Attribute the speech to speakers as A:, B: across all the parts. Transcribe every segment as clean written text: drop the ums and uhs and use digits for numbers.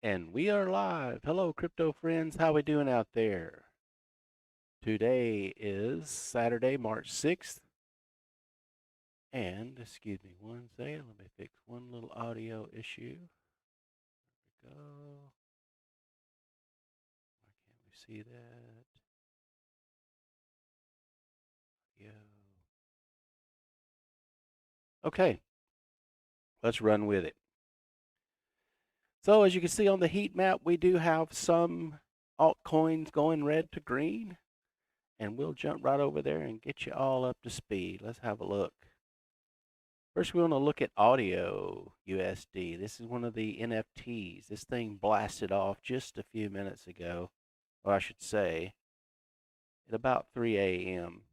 A: And we are live. Hello, crypto friends. How we doing out there? Today is Saturday, March 6th. And, excuse me one second. Let me fix one little audio issue. There we go. Why can't we see that? Yeah. Okay. Let's run with it. So, as you can see on the heat map, we do have some altcoins going red to green. And we'll jump right over there and get you all up to speed. Let's have a look. First, we want to look at Audio USD. This is one of the NFTs. This thing blasted off just a few minutes ago, or I should say, at about 3 a.m.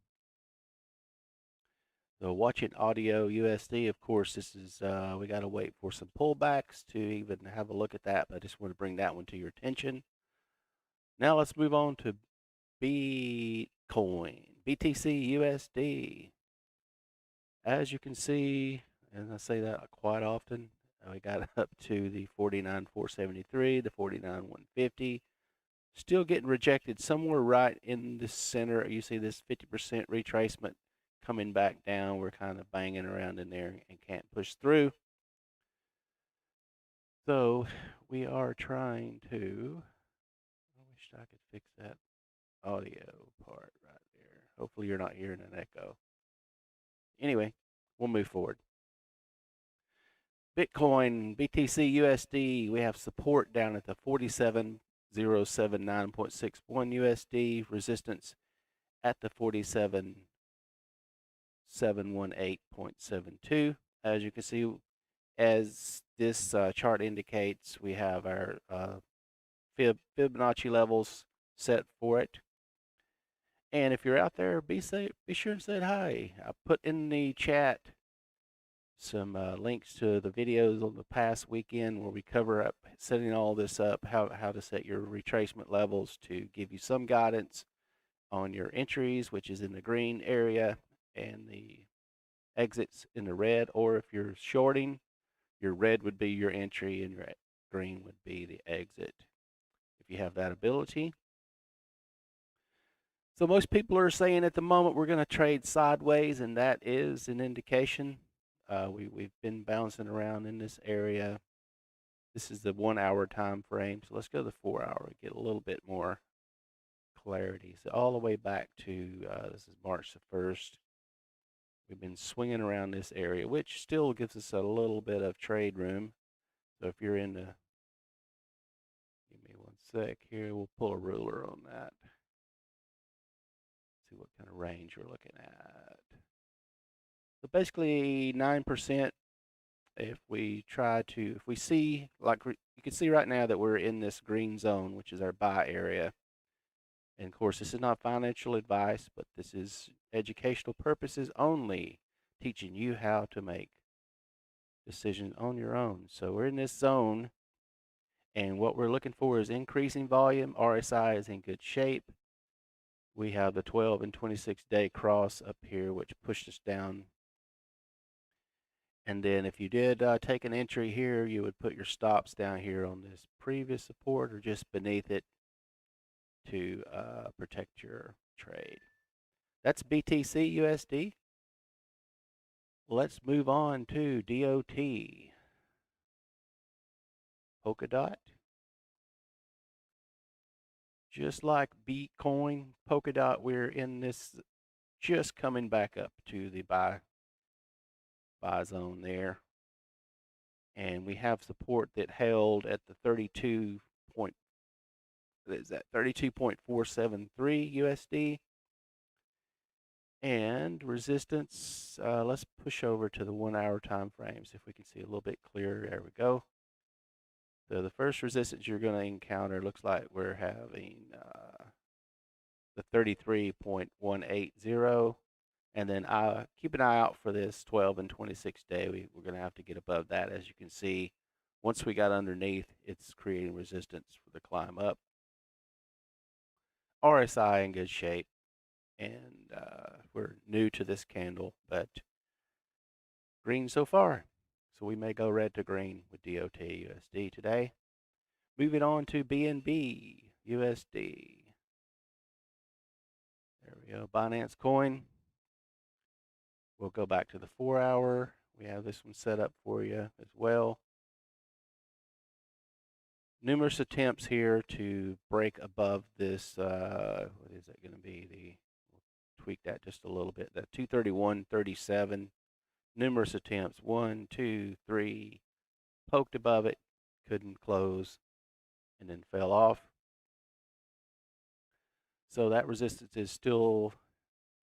A: So watching Audio USD, of course, this is, we got to wait for some pullbacks to even have a look at that, but I just want to bring that one to your attention. Now let's move on to Bitcoin, BTC USD. As you can see, and I say that quite often, we got up to the 49,473, the 49,150. Still getting rejected somewhere right in the center. You see this 50% retracement coming back down. We're kind of banging around in there and can't push through. So we are trying to, I wish I could fix that audio part right there. Hopefully you're not hearing an echo. Anyway, we'll move forward. Bitcoin, BTC USD, we have support down at the 47,079.61 USD, resistance at the 47,718.72. As you can see, as this chart indicates, we have our Fibonacci levels set for it. And if you're out there, be sure and say hi. I put in the chat some links to the videos on the past weekend where we cover up setting all this up, how to set your retracement levels to give you some guidance on your entries, which is in the green area, and the exits in the red. Or if you're shorting, your red would be your entry and your green would be the exit, if you have that ability. So most people are saying at the moment we're going to trade sideways, and that is an indication. We've been bouncing around in this area. This is the 1 hour time frame. So let's go to the 4 hour, get a little bit more clarity. So all the way back to, this is March the 1st. We've been swinging around this area, which still gives us a little bit of trade room. So if you're into, give me one sec here, we'll pull a ruler on that. See what kind of range we're looking at. So basically 9%. If we see, like you can see right now that we're in this green zone, which is our buy area. And of course, this is not financial advice, but this is educational purposes only, teaching you how to make decisions on your own. So we're in this zone, and what we're looking for is increasing volume. RSI is in good shape. We have the 12 and 26-day cross up here, which pushed us down. And then if you did take an entry here, you would put your stops down here on this previous support or just beneath it to protect your trade. That's BTC USD. Let's move on to DOT. Polkadot. Just like Bitcoin, Polkadot, we're in this just coming back up to the buy zone there. And we have support that held at the 32.473 USD. And resistance, let's push over to the 1 hour time frames if we can see a little bit clearer. There we go. So the first resistance you're going to encounter looks like we're having the 33.180. And then keep an eye out for this 12 and 26 day. We're going to have to get above that. As you can see, once we got underneath, it's creating resistance for the climb up. RSI in good shape. And we're new to this candle, but green so far. So we may go red to green with DOT USD today. Moving on to BNB USD. There we go, Binance Coin. We'll go back to the 4-hour. We have this one set up for you as well. Numerous attempts here to break above this, what is that going to be? We'll tweak that just a little bit. That 231.37. Numerous attempts. 1, 2, 3. Poked above it, couldn't close, and then fell off. So that resistance is still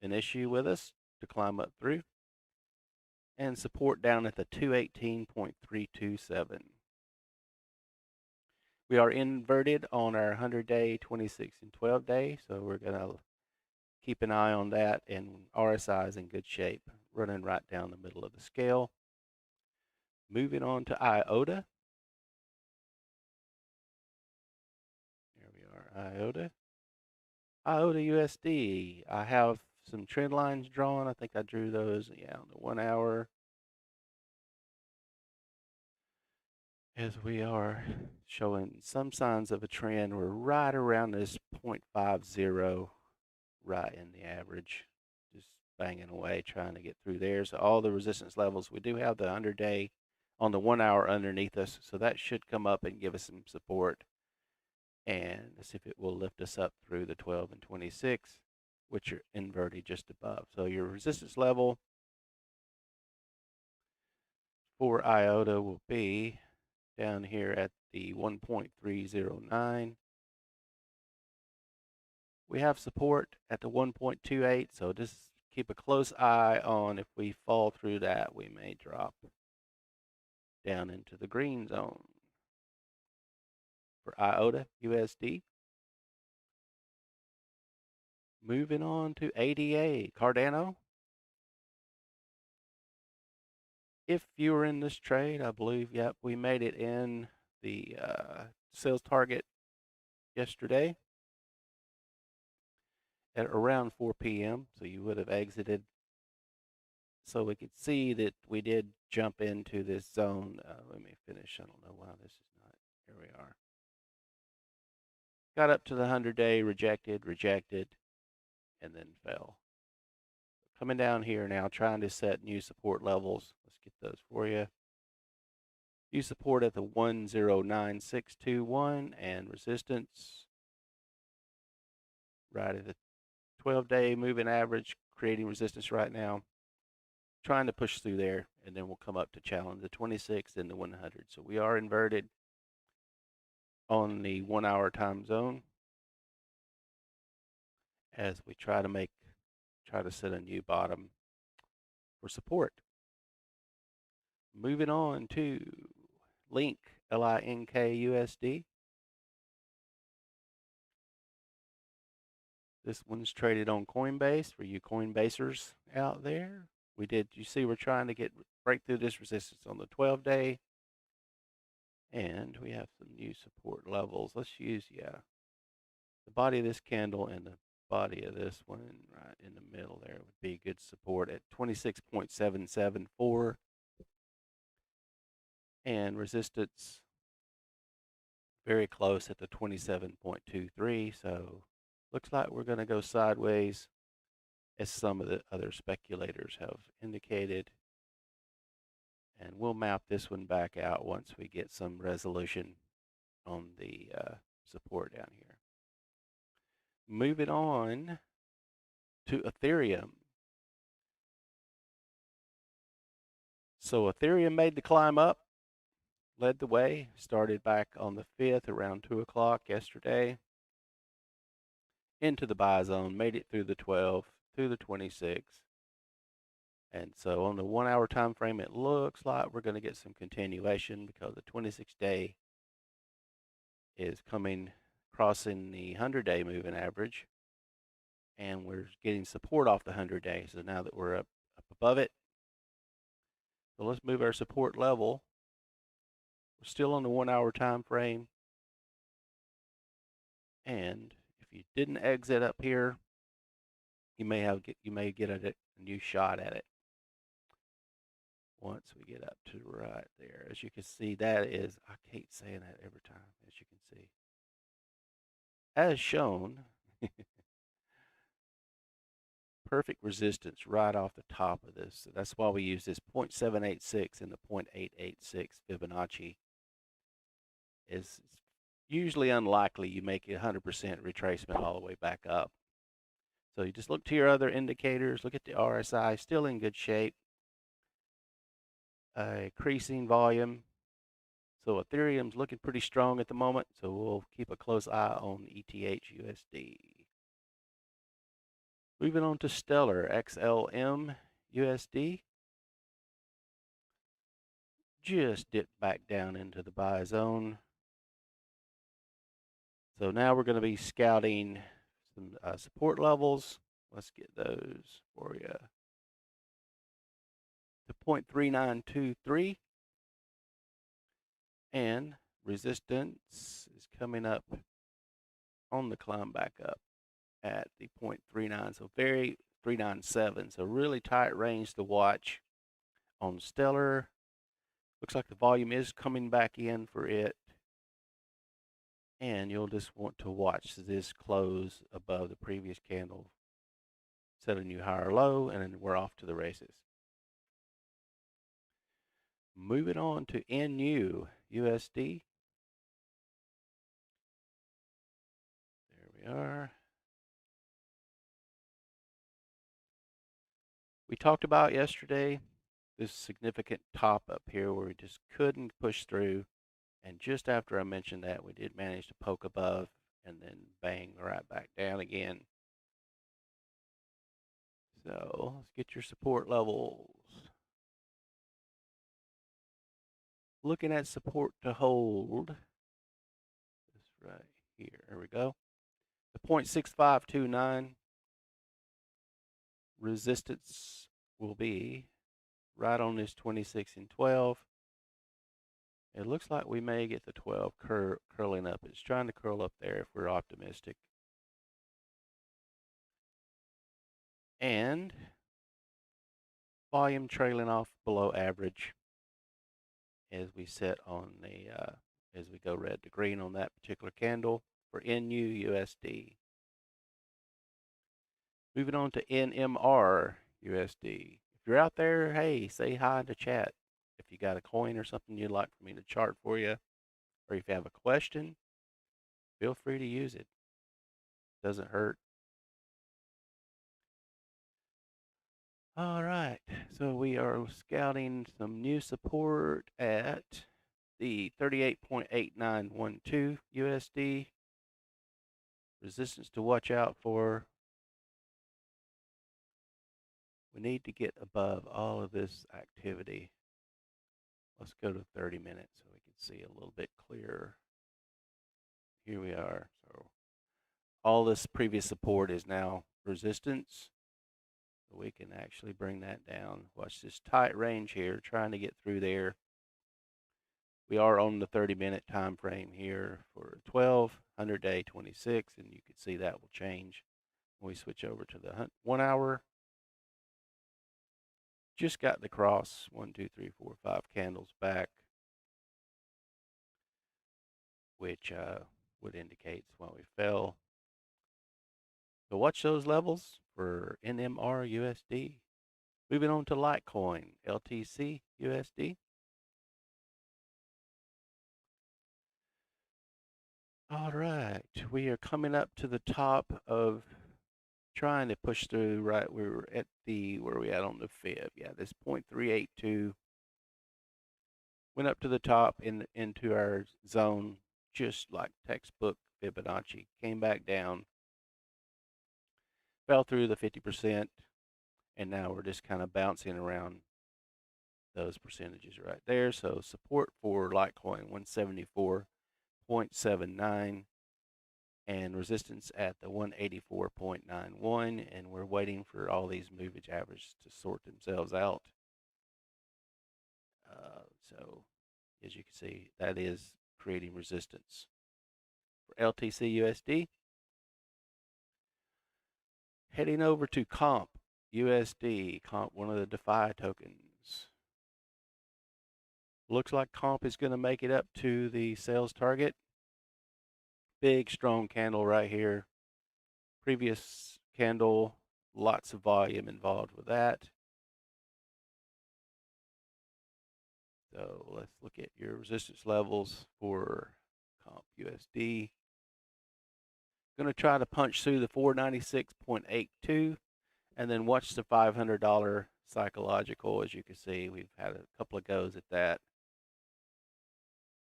A: an issue with us to climb up through. And support down at the 218.327. We are inverted on our 100-day, 26, and 12-day, so we're going to keep an eye on that, and RSI is in good shape, running right down the middle of the scale. Moving on to IOTA. There we are, IOTA. IOTA USD. I have some trend lines drawn. I think I drew those, yeah, on the 1-hour. As we are showing some signs of a trend, we're right around this 0.50, right in the average, just banging away, trying to get through there. So all the resistance levels, we do have the 100-day on the 1-hour underneath us, so that should come up and give us some support. And let's see if it will lift us up through the 12 and 26, which are inverted just above. So your resistance level for IOTA will be down here at the 1.309. We have support at the 1.28, so just keep a close eye on if we fall through that, we may drop down into the green zone. For IOTA USD. Moving on to ADA, Cardano. If you were in this trade, I believe, yep, we made it in the sales target yesterday at around 4 p.m., so you would have exited. So we could see that we did jump into this zone. Let me finish. I don't know why this is not. Here we are. Got up to the 100-day, rejected, and then fell. Coming down here now, trying to set new support levels. Let's get those for you. New support at the 109621 and resistance right at the 12-day moving average, creating resistance right now. Trying to push through there, and then we'll come up to challenge the 26 and the 100. So we are inverted on the 1-hour time zone as we try to set a new bottom for support. Moving on to Link, L-I-N-K USD. This one's traded on Coinbase for you Coinbasers out there. You see we're trying to break through this resistance on the 12-day. And we have some new support levels. Let's use, the body of this candle and the body of this one right in the middle there would be good support at 26.774. And resistance very close at the 27.23. So looks like we're going to go sideways, as some of the other speculators have indicated. And we'll map this one back out once we get some resolution on the support down here. Moving on to Ethereum. So Ethereum made the climb up, led the way, started back on the 5th around 2 o'clock yesterday into the buy zone, made it through the 12, through the 26. And so on the 1-hour time frame, it looks like we're going to get some continuation because the 26-day is crossing the 100-day moving average, and we're getting support off the 100-day. So now that we're up above it, so let's move our support level. We're still on the 1-hour time frame, and if you didn't exit up here, you may get a new shot at it. once we get up to right there. As you can see, that is, I keep saying that every time, as you can see. As shown, perfect resistance right off the top of this. So that's why we use this 0.786 and the 0.886 Fibonacci. It's usually unlikely you make a 100% retracement all the way back up. So you just look to your other indicators, look at the RSI, still in good shape. Increasing volume. So Ethereum's looking pretty strong at the moment, so we'll keep a close eye on ETH USD. Moving on to Stellar, XLM USD. Just dipped back down into the buy zone. So now we're going to be scouting some support levels. Let's get those for you. The 0.3923 and resistance is coming up on the climb back up at the 0.39, so very 397, so really tight range to watch on Stellar. Looks like the volume is coming back in for it, and you'll just want to watch this close above the previous candle, set a new higher low, and then we're off to the races. Moving on to NU USD. There we are. We talked about yesterday this significant top up here where we just couldn't push through, and just after I mentioned that, we did manage to poke above and then bang right back down again. So let's get your support levels. Looking at support to hold, this right here, there we go. The 0.6529 resistance will be right on this 26 and 12. It looks like we may get the 12 curling up. It's trying to curl up there if we're optimistic. And volume trailing off below average as we set on the, as we go red to green on that particular candle for NU USD. Moving on to NMR USD. If you're out there, hey, say hi in the chat. If you got a coin or something you'd like for me to chart for you, or if you have a question, feel free to use it. Doesn't hurt. All right, so we are scouting some new support at the 38.8912 USD. Resistance to watch out for. We need to get above all of this activity. Let's go to 30 minutes so we can see a little bit clearer. Here we are. So all this previous support is now resistance. So we can actually bring that down. Watch this tight range here, trying to get through there. We are on the 30-minute time frame here for 12, 100-day, 26, and you can see that will change when we switch over to the 1 hour. Just got the cross, 1, 2, 3, 4, 5 candles back, which would indicate why we fell. So watch those levels for NMR USD. Moving on to Litecoin, LTC USD. All right, we are coming up to the top of trying to push through. Right, we were at the, where are we at on the fib? Yeah, this 0.382 went up to the top into our zone, just like textbook Fibonacci. Came back down, fell through the 50%, and now we're just kind of bouncing around those percentages right there. So support for Litecoin 174.79 and resistance at the 184.91, and we're waiting for all these moving averages to sort themselves out. So as you can see, that is creating resistance. For LTC USD, heading over to Comp USD, Comp, one of the DeFi tokens. Looks like comp is going to make it up to the sales target. Big, strong candle right here. Previous candle, lots of volume involved with that. So let's look at your resistance levels for comp USD. Going to try to punch through the 496.82 and then watch the $500 psychological. As you can see, we've had a couple of goes at that.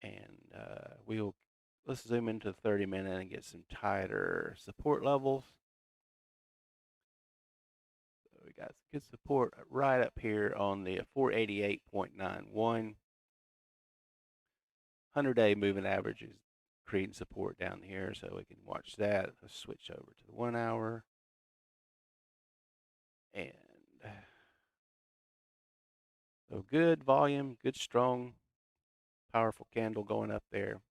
A: And let's zoom into the 30-minute and get some tighter support levels. So we got good support right up here on the 488.91. 100-day moving average is creating support down here, so we can watch that. Let's switch over to the 1 hour. And so good volume, good strong, powerful candle going up there.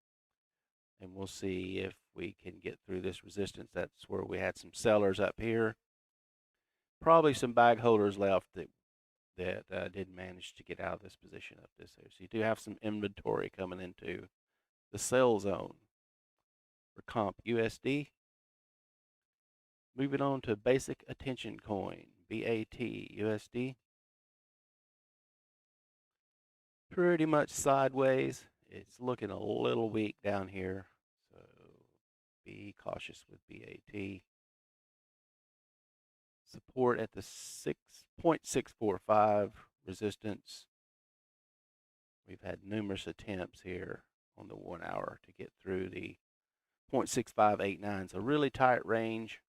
A: And we'll see if we can get through this resistance. That's where we had some sellers up here. Probably some bag holders left that didn't manage to get out of this position up this here. So you do have some inventory coming into the sell zone for comp USD. Moving on to basic attention coin, BAT USD. Pretty much sideways. It's looking a little weak down here, so be cautious with BAT. Support at the 6.645 resistance. We've had numerous attempts here on the 1 hour to get through the 0.6589. So really tight range.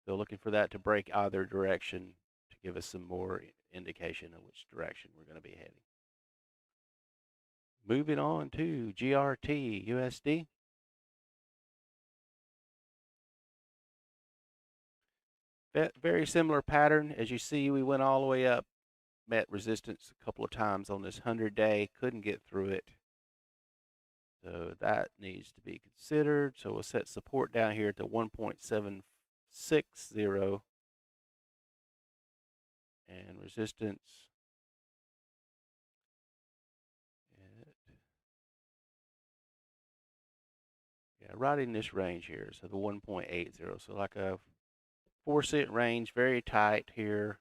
A: So looking for that to break either direction to give us some more indication of which direction we're going to be heading. Moving on to GRT USD. Very similar pattern. As you see, we went all the way up, met resistance a couple of times on this 100-day, couldn't get through it. So that needs to be considered. So we'll set support down here to 1.760 and resistance right in this range here. So the 1.80. So like a 4-cent range, very tight here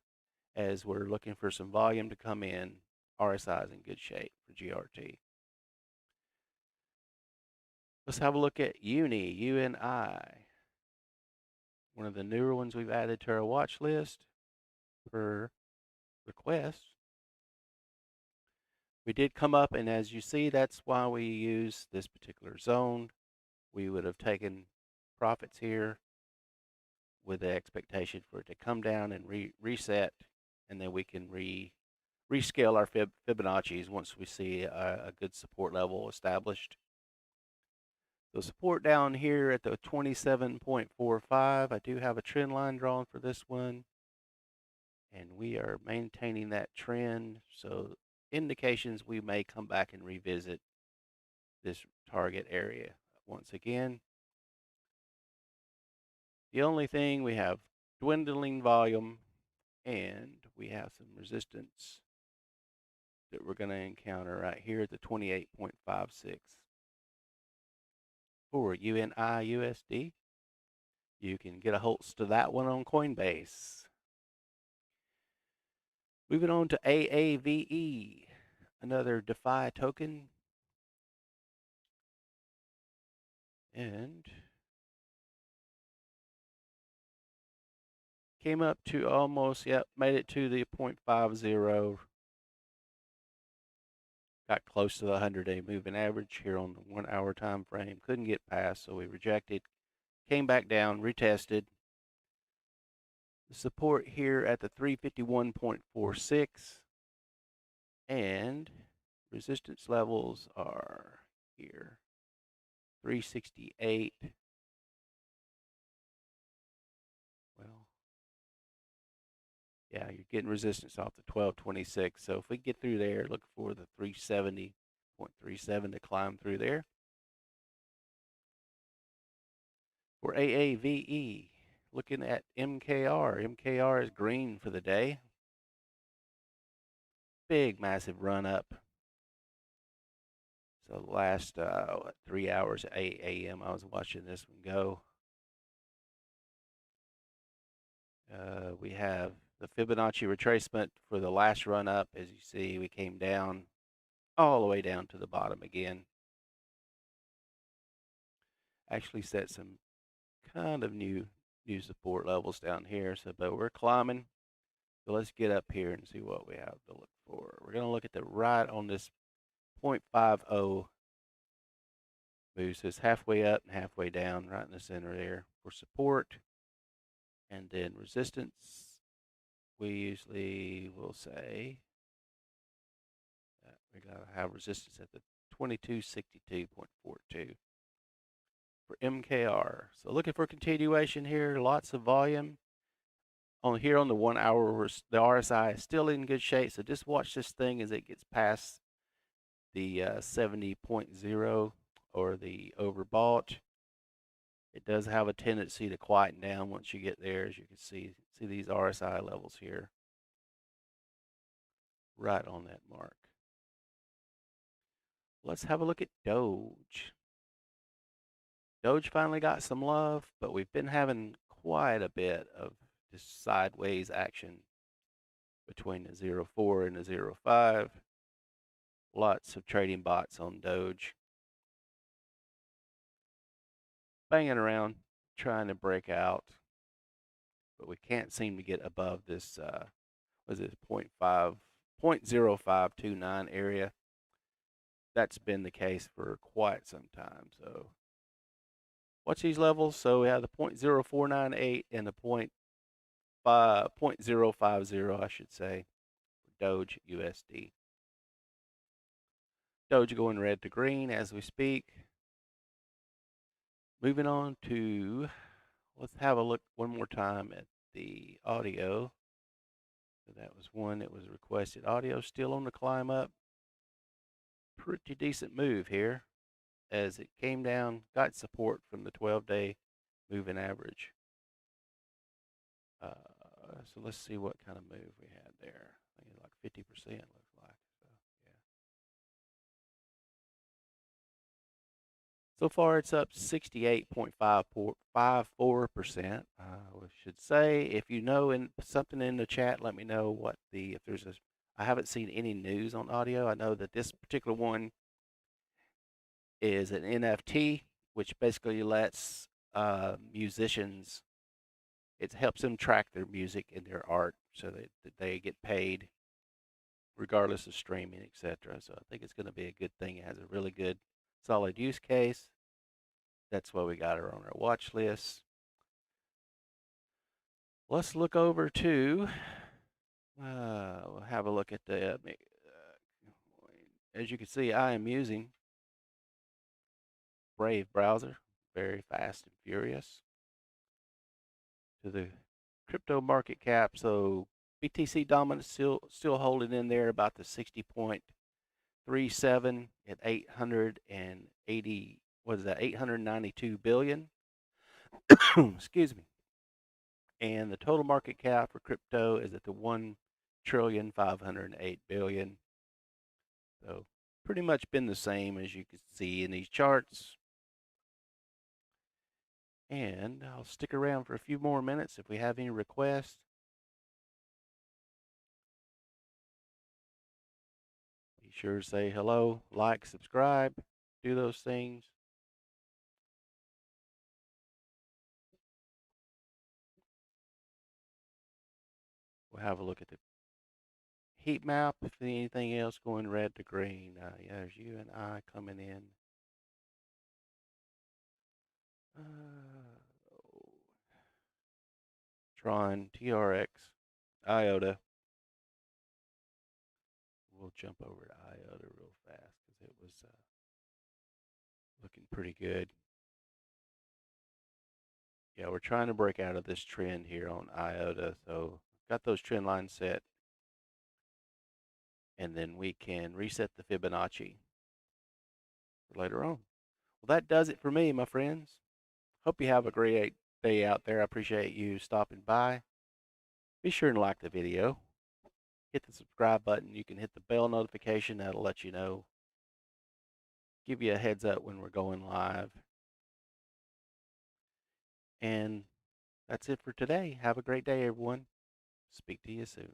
A: as we're looking for some volume to come in. RSI is in good shape for GRT. Let's have a look at UNI. One of the newer ones we've added to our watch list per request. We did come up, and as you see, that's why we use this particular zone. We would have taken profits here with the expectation for it to come down and reset, and then we can rescale our Fibonacci's once we see a good support level established. So support down here at the 27.45. I do have a trend line drawn for this one, and we are maintaining that trend. So indications we may come back and revisit this target area once again. The only thing, we have dwindling volume, and we have some resistance that we're going to encounter right here at the 28.56. For UNI USD, you can get a hold to that one on Coinbase. Moving on to AAVE, another DeFi token. And came up to almost, made it to the 0.50. Got close to the 100-day moving average here on the 1 hour time frame. Couldn't get past, so we rejected. Came back down, retested. The support here at the 351.46. And resistance levels are here. 368. Well, yeah, you're getting resistance off the 1226. So if we get through there, look for the 370.37 to climb through there. For AAVE, looking at MKR. MKR is green for the day. Big, massive run up. So the last 3 hours at 8 a.m. I was watching this one go. We have the Fibonacci retracement for the last run up. As you see, we came down all the way down to the bottom again. Actually set some kind of new support levels down here. So, but we're climbing. So let's get up here and see what we have to look for. We're going to look at the right on this 0.50 move. So it's halfway up and halfway down, right in the center there for support. And then resistance, we usually will say we got to have resistance at the 2262.42 for MKR. So looking for continuation here, lots of volume. On here on the 1 hour, the RSI is still in good shape. So just watch this thing as it gets past the 70.0 or the overbought. It does have a tendency to quieten down once you get there, as you can see these RSI levels here, right on that mark. Let's have a look at Doge. Doge finally got some love, but we've been having quite a bit of this sideways action between the 0.4 and the 0.5. Lots of trading bots on Doge. Banging around, trying to break out, but we can't seem to get above this, what is it, 0.0529 area. That's been the case for quite some time. So watch these levels. So we have the 0.0498 and the 0.050, I should say, for Doge USD. Doge going red to green as we speak. Moving on to, let's have a look one more time at the audio. So that was one that was requested. Audio still on the climb up. Pretty decent move here as it came down, got support from the 12-day moving average. So let's see what kind of move we had there. I think like 50% looks like. So, yeah. So far, it's up 68.54%. We should say, if you know something in the chat, let me know what if there's a. I haven't seen any news on audio. I know that this particular one is an NFT, which basically lets musicians. It helps them track their music and their art, so that they get paid regardless of streaming, etc. So I think it's going to be a good thing. It has a really good, solid use case. That's why we got her on our watch list. Let's look over to, we'll have a look at the, as you can see, I am using Brave browser, very fast and furious. To the crypto market cap, so BTC dominance still holding in there about the 60.37 at 880, what is that, 892 billion. Excuse me. And the total market cap for crypto is at the 1,508,000,000,000. So pretty much been the same as you can see in these charts. And I'll stick around for a few more minutes if we have any requests. Be sure to say hello, like, subscribe, do those things. We'll have a look at the heat map. If anything else going red to green, yeah, there's you and I coming in. Tron, TRX, IOTA. We'll jump over to IOTA real fast because it was looking pretty good. Yeah, we're trying to break out of this trend here on IOTA. So got those trend lines set. And then we can reset the Fibonacci for later on. Well, that does it for me, my friends. Hope you have a great day out there. I appreciate you stopping by. Be sure to like the video. Hit the subscribe button. You can hit the bell notification. That'll let you know give you a heads up when we're going live. And that's it for today. Have a great day, everyone. Speak to you soon.